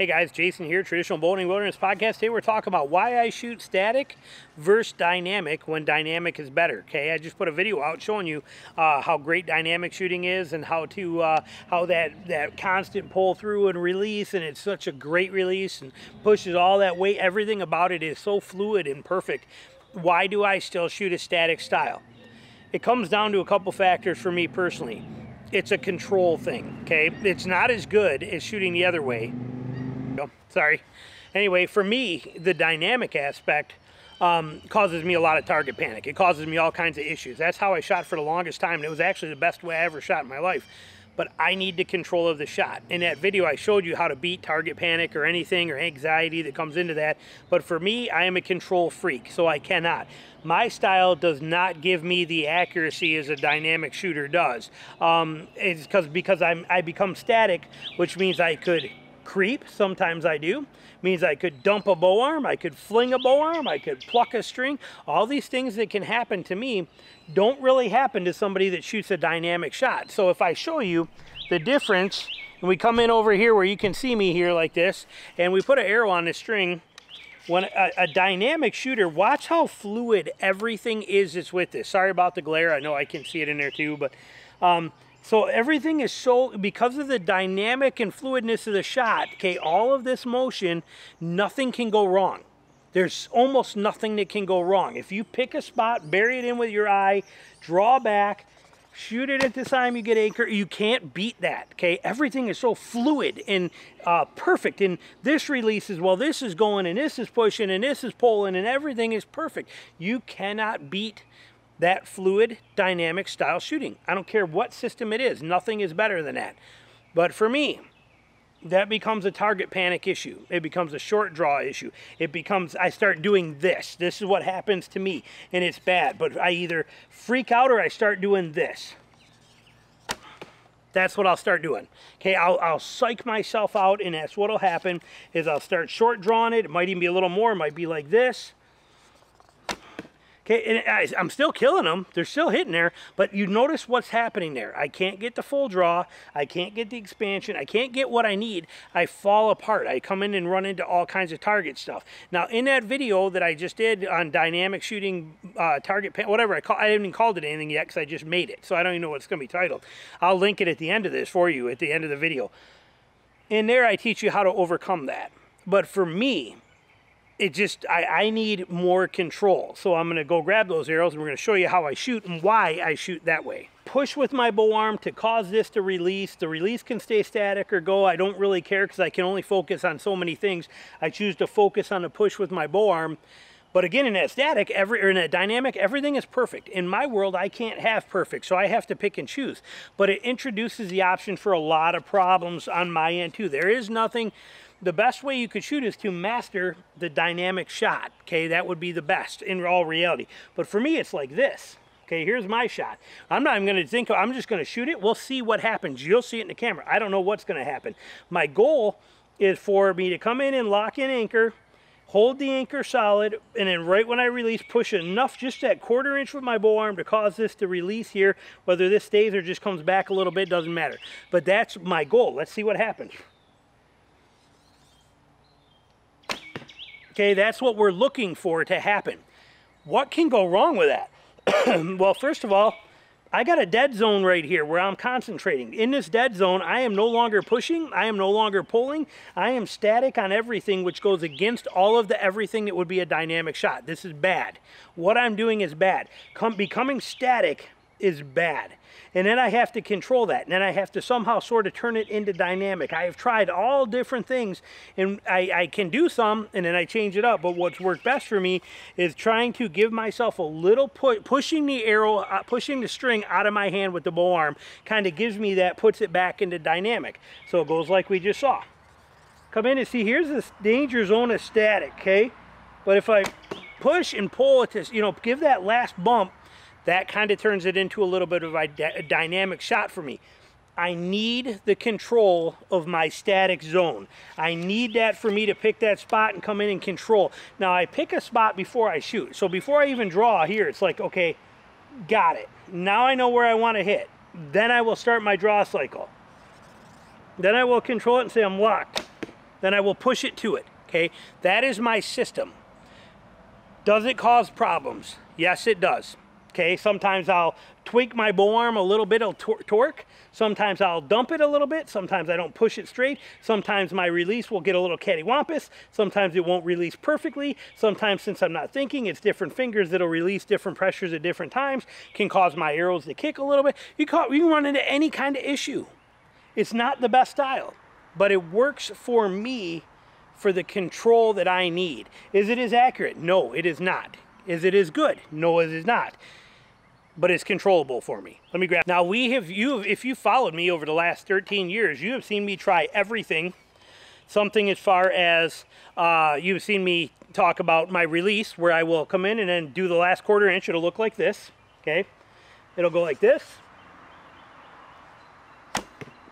Hey guys, Jason here, Traditional Bowhunting Wilderness Podcast. Today we're talking about why I shoot static versus dynamic when dynamic is better. Okay, I just put a video out showing you how great dynamic shooting is and how that constant pull through and release, and it's such a great release and pushes all that weight. Everything about it is so fluid and perfect. Why do I still shoot a static style? It comes down to a couple factors for me personally. It's a control thing, okay? It's not as good as shooting the other way. Sorry. Anyway, for me, the dynamic aspect causes me a lot of target panic. It causes me all kinds of issues. That's how I shot for the longest time, and it was actually the best way I ever shot in my life. But I need the control of the shot. In that video, I showed you how to beat target panic or anything or anxiety that comes into that. But for me, I am a control freak, so I cannot. My style does not give me the accuracy as a dynamic shooter does. It's because I become static, which means I could creep, sometimes I do, means I could dump a bow arm, I could fling a bow arm, I could pluck a string. All these things that can happen to me don't really happen to somebody that shoots a dynamic shot. So if I show you the difference, and we come in over here where you can see me here like this, and we put an arrow on the string, when a dynamic shooter, watch how fluid everything is that's with this. Sorry about the glare, I know I can see it in there too, but so everything is so, because of the dynamic and fluidness of the shot, okay, all of this motion, nothing can go wrong. There's almost nothing that can go wrong. If you pick a spot, bury it in with your eye, draw back, shoot it at the time you get anchor, you can't beat that, okay? Everything is so fluid and perfect. And this releases, well, this is going and this is pushing and this is pulling and everything is perfect. You cannot beat that fluid dynamic style shooting. I don't care what system it is, nothing is better than that. But for me, that becomes a target panic issue. It becomes a short draw issue. It becomes, I start doing this. This is what happens to me, and it's bad. But I either freak out or I start doing this. That's what I'll start doing. Okay, I'll psych myself out, and that's what'll happen is I'll start short drawing it. It might even be a little more. It might be like this. Okay, and I'm still killing them. They're still hitting there, but you notice what's happening there. I can't get the full draw. I can't get the expansion. I can't get what I need. I fall apart. I come in and run into all kinds of target stuff. Now, in that video that I just did on dynamic shooting, target, whatever I haven't even called it anything yet because I just made it, so I don't even know what it's going to be titled. I'll link it at the end of this for you, at the end of the video. In there, I teach you how to overcome that. But for me, it just, I need more control. So I'm gonna go grab those arrows and we're gonna show you how I shoot and why I shoot that way. Push with my bow arm to cause this to release. The release can stay static or go. I don't really care because I can only focus on so many things. I choose to focus on the push with my bow arm. But again, in that static, or in that dynamic, everything is perfect. In my world, I can't have perfect, so I have to pick and choose. But it introduces the option for a lot of problems on my end too. There is nothing. The best way you could shoot is to master the dynamic shot, okay? That would be the best in all reality. But for me, it's like this. Okay, here's my shot. I'm not even gonna think, I'm just gonna shoot it. We'll see what happens. You'll see it in the camera. I don't know what's gonna happen. My goal is for me to come in and lock in anchor, hold the anchor solid, and then right when I release, push enough, just that 1/4 inch with my bow arm to cause this to release here. Whether this stays or just comes back a little bit, doesn't matter. But that's my goal. Let's see what happens. Okay, that's what we're looking for to happen. What can go wrong with that? Well, first of all, I got a dead zone right here where I'm concentrating. In this dead zone, I am no longer pushing, I am no longer pulling, I am static on everything, which goes against all of the everything that would be a dynamic shot. This is bad. What I'm doing is bad. Becoming static is bad. And then I have to control that. And then I have to somehow sort of turn it into dynamic. I have tried all different things, and I can do some, and then I change it up. But what's worked best for me is trying to give myself a little pushing the arrow, pushing the string out of my hand with the bow arm, kind of gives me that, puts it back into dynamic. So it goes like we just saw. Come in and see, here's this danger zone of static, okay? But if I push and pull it to, you know, give that last bump, that kind of turns it into a little bit of a dynamic shot for me. I need the control of my static zone. I need that for me to pick that spot and come in and control. Now, I pick a spot before I shoot. So before I even draw here, it's like, okay, got it. Now I know where I want to hit. Then I will start my draw cycle. Then I will control it and say I'm locked. then I will push it to it, okay? That is my system. Does it cause problems? Yes, it does. Okay, sometimes I'll tweak my bow arm a little bit of torque. Sometimes I'll dump it a little bit. Sometimes I don't push it straight. Sometimes my release will get a little cattywampus. Sometimes it won't release perfectly. Sometimes, since I'm not thinking, it's different fingers that'll release different pressures at different times. Can cause my arrows to kick a little bit. You can run into any kind of issue. It's not the best style, but it works for me for the control that I need. Is it as accurate? No, it is not. Is it as good? No, it is not. But it's controllable for me. Let me grab. Now if you followed me over the last 13 years, you have seen me try everything. Something as far as you've seen me talk about my release, where I will come in and then do the last 1/4 inch. It'll look like this, okay? It'll go like this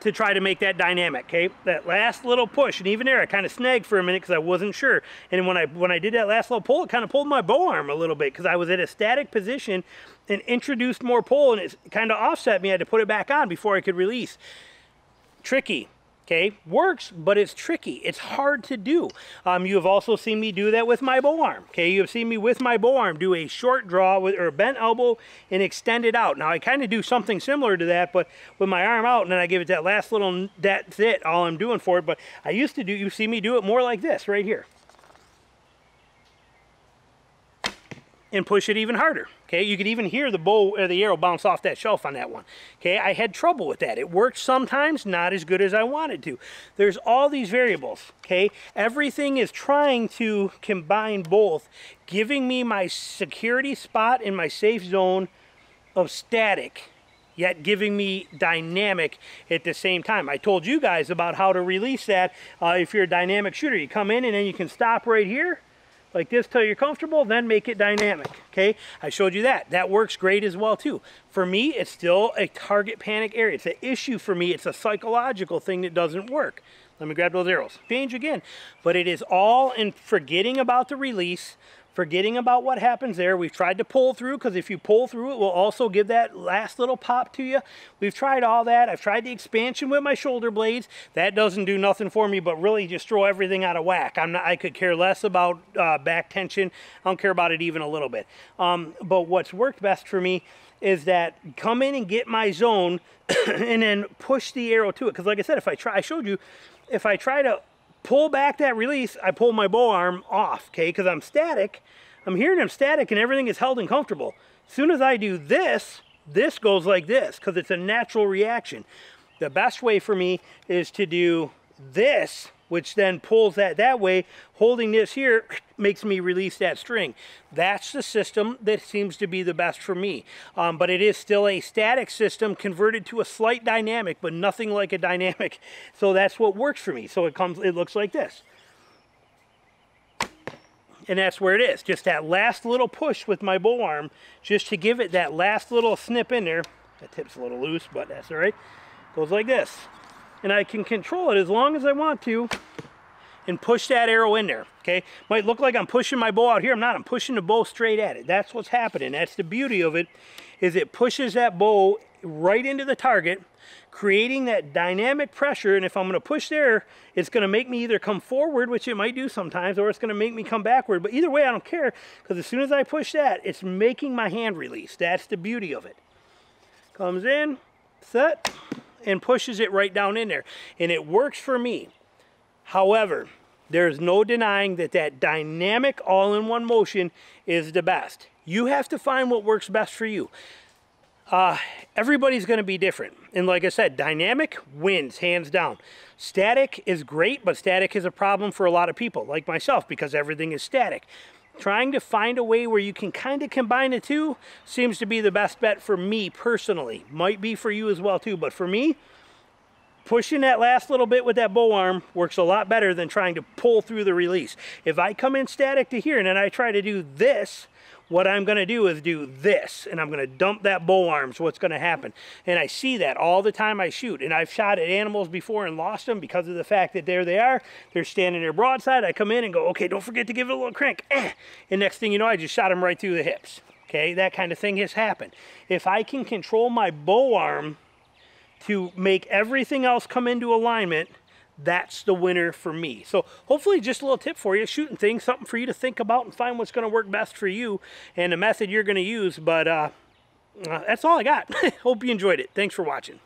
to try to make that dynamic, okay? That last little push, and even there I kind of snagged for a minute because I wasn't sure. And when I did that last little pull, it kind of pulled my bow arm a little bit because I was at a static position and introduced more pull, and it kind of offset me. I had to put it back on before I could release. Tricky, okay? Works, but it's tricky. It's hard to do. You have also seen me do that with my bow arm, okay? You have seen me with my bow arm do a short draw with, or bent elbow and extend it out. Now I kind of do something similar to that, but with my arm out, and then I give it that last little, that's it, all I'm doing for it. But I used to do, you see me do it more like this right here. And push it even harder, okay? You could even hear the bow or the arrow bounce off that shelf on that one, okay? I had trouble with that. It worked sometimes, not as good as I wanted to. There's all these variables, okay? Everything is trying to combine both, giving me my security spot in my safe zone of static, yet giving me dynamic at the same time. I told you guys about how to release that if you're a dynamic shooter. You come in and then you can stop right here, like this till you're comfortable, then make it dynamic, okay? I showed you that. That works great as well too. For me, it's still a target panic area. It's an issue for me. It's a psychological thing that doesn't work. Let me grab those arrows. Change again. But it is all in forgetting about the release, forgetting about what happens there. We've tried to pull through, because if you pull through, it will also give that last little pop to you. We've tried all that. I've tried the expansion with my shoulder blades. That doesn't do nothing for me, but really just throw everything out of whack. I could care less about back tension. I don't care about it even a little bit. But what's worked best for me is that come in and get my zone and then push the arrow to it. Because like I said, I showed you, if I try to pull back that release, I pull my bow arm off, okay? Because I'm static. I'm hearing I'm static and everything is held and comfortable. As soon as I do this, this goes like this because it's a natural reaction. The best way for me is to do this, which then pulls that way. Holding this here makes me release that string. That's the system that seems to be the best for me. But it is still a static system converted to a slight dynamic, but nothing like a dynamic. So that's what works for me. So it looks like this. And that's where it is. Just that last little push with my bow arm, just to give it that last little snip in there. That tip's a little loose, but that's all right. Goes like this. And I can control it as long as I want to and push that arrow in there, okay? Might look like I'm pushing my bow out here. I'm not. I'm pushing the bow straight at it. That's what's happening. That's the beauty of it, is it pushes that bow right into the target, creating that dynamic pressure. And if I'm going to push there, it's going to make me either come forward, which it might do sometimes, or it's going to make me come backward. But either way, I don't care, because as soon as I push that, it's making my hand release. That's the beauty of it. Comes in, set, and pushes it right down in there. And it works for me. However, there's no denying that that dynamic all-in-one motion is the best. You have to find what works best for you. Everybody's going to be different. And like I said, dynamic wins, hands down. Static is great, but static is a problem for a lot of people, like myself, because everything is static. Trying to find a way where you can kind of combine the two seems to be the best bet for me personally. Might be for you as well too, but for me, pushing that last little bit with that bow arm works a lot better than trying to pull through the release. If I come in static to here and then I try to do this, what I'm going to do is do this, and I'm going to dump that bow arm. So what's going to happen? And I see that all the time I shoot. And I've shot at animals before and lost them because of the fact that there they are. They're standing there broadside. I come in and go, okay, don't forget to give it a little crank. And next thing you know, I just shot them right through the hips. Okay, that kind of thing has happened. If I can control my bow arm to make everything else come into alignment, that's the winner for me. So hopefully just a little tip for you, shooting things, something for you to think about and find what's going to work best for you and the method you're going to use. But that's all I got. Hope you enjoyed it. Thanks for watching.